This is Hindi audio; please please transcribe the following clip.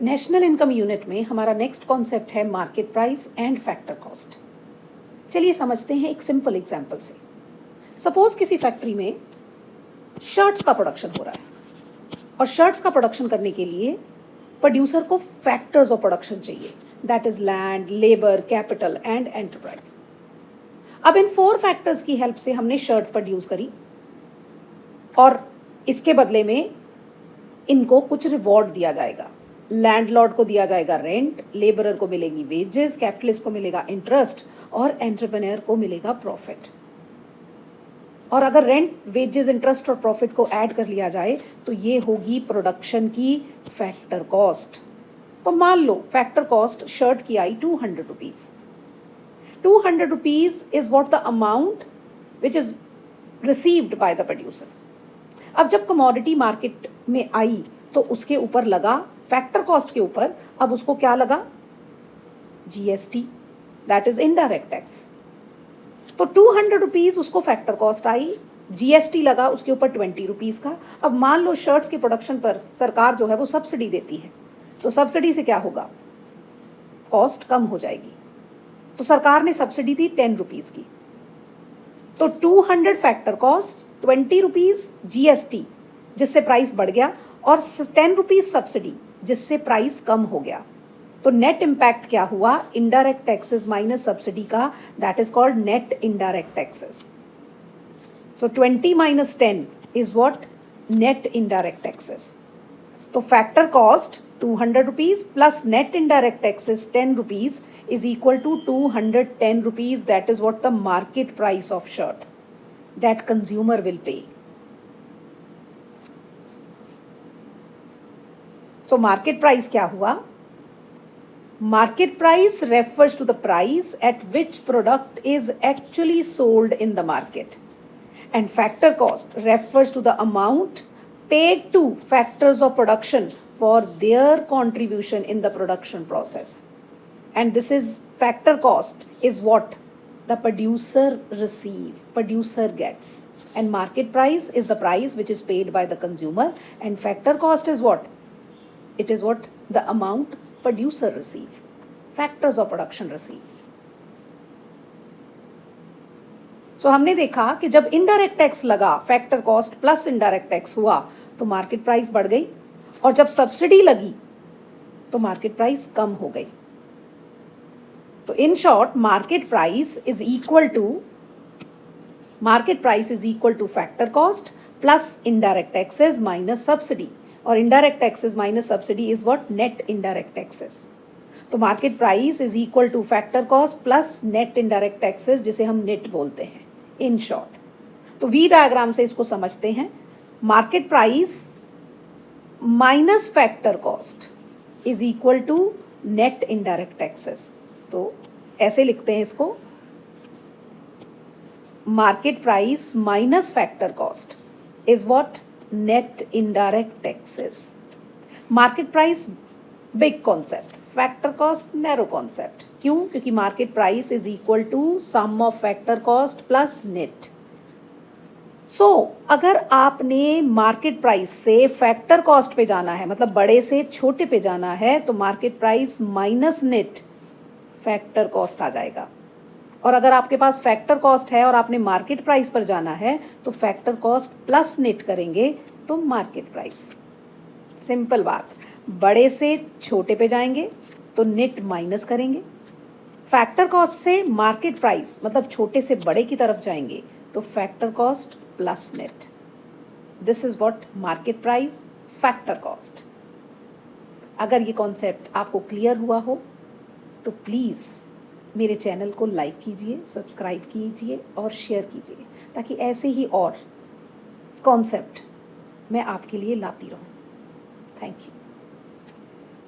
नेशनल इनकम यूनिट में हमारा नेक्स्ट कॉन्सेप्ट है market price and factor cost. चलिए समझते हैं एक सिंपल एग्जांपल से। सपोज किसी फैक्ट्री में शर्ट्स का प्रोडक्शन हो रहा है और शर्ट्स का प्रोडक्शन करने के लिए प्रोड्यूसर को फैक्टर्स ऑफ प्रोडक्शन चाहिए, that is land, labour, capital and enterprise. अब इन 4 फैक्टर्स की हेल्प से हमने शर्ट प्रोड्यूस करी और इसके बदले में इनको कुछ रिवॉर्ड दिया जाएगा। लैंडलॉर्ड को दिया जाएगा रेंट, लेबरर को मिलेगी वेजेस, कैपिटलिस्ट को मिलेगा इंटरेस्ट और एंटरप्रेन्योर को मिलेगा प्रॉफिट। और अगर रेंट, वेजेस, इंटरेस्ट और प्रॉफिट को ऐड कर लिया जाए तो ये होगी प्रोडक्शन की फैक्टर कॉस्ट। तो मान लो फैक्टर कॉस्ट शर्ट की आई 200 rupees. 200 rupees is what the amount which is received by the producer. अब जब कमोडिटी मार्केट में आई तो उसके ऊपर लगा, फैक्टर कॉस्ट के ऊपर अब उसको क्या लगा? GST, that is indirect tax. तो 200 रुपीज उसको फैक्टर कॉस्ट आई, जीएसटी लगा उसके ऊपर 20 रुपीज का। अब मान लो शर्ट्स के प्रोडक्शन पर सरकार जो है वो सब्सिडी देती है, तो सब्सिडी से क्या होगा? कॉस्ट कम हो जाएगी। तो सरकार ने सब्सिडी दी 10 रुपीज की, तो 200 फैक्टर कॉस्ट, 20 रुपीज जीएसटी जिससे प्राइस बढ़ गया और 10 रुपीज सब्सिडी जिससे प्राइस कम हो गया। तो नेट इम्पैक्ट क्या हुआ? इनडायरेक्ट टैक्सेस माइनस सब्सिडी का, that is called net indirect taxes. So 20 minus 10 is what? Net indirect taxes. तो factor cost 200 rupees plus net indirect taxes 10 rupees is equal to 210 rupees. That is what the market price of shirt that consumer will pay. So market price क्या हुआ? Market price refers to the price at which product is actually sold in the market, and factor cost refers to the amount paid to factors of production for their contribution in the production process. And this is factor cost is what the producer gets, and market price is the price which is paid by the consumer, and factor cost is what? It is what the amount producer receive, factors of production receive. So हमने देखा कि जब इनडायरेक्ट टैक्स लगा, factor cost plus indirect tax हुआ तो मार्केट प्राइस बढ़ गई, और जब सब्सिडी लगी तो मार्केट प्राइस कम हो गई। तो in short market price is equal to factor cost plus indirect taxes minus subsidy, और indirect taxes minus subsidy is what? Net indirect taxes. तो market price is equal to factor cost plus net indirect taxes, जिसे हम नेट बोलते हैं इन शॉर्ट। तो वी डायग्राम से इसको समझते हैं। Market price minus factor cost is equal to net indirect taxes. तो ऐसे लिखते हैं इसको, market price minus factor cost is what? Net indirect taxes. Market price big concept, factor cost narrow concept. क्यों? क्योंकि market price is equal to sum of factor cost plus net. So अगर आपने मार्केट प्राइस से फैक्टर कॉस्ट पे जाना है, मतलब बड़े से छोटे पे जाना है, तो market price minus net factor cost आ जाएगा। और अगर आपके पास फैक्टर कॉस्ट है और आपने मार्केट प्राइस पर जाना है तो फैक्टर कॉस्ट प्लस नेट करेंगे तो मार्केट प्राइस। सिंपल बात, बड़े से छोटे पे जाएंगे तो नेट माइनस करेंगे, फैक्टर कॉस्ट से मार्केट प्राइस मतलब छोटे से बड़े की तरफ जाएंगे तो factor cost plus net. This is what market price, factor cost. अगर ये कॉन्सेप्ट आपको क्लियर हुआ हो तो प्लीज़ मेरे चैनल को लाइक कीजिए, सब्सक्राइब कीजिए और शेयर कीजिए, ताकि ऐसे ही और कॉन्सेप्ट मैं आपके लिए लाती रहूं। Thank you.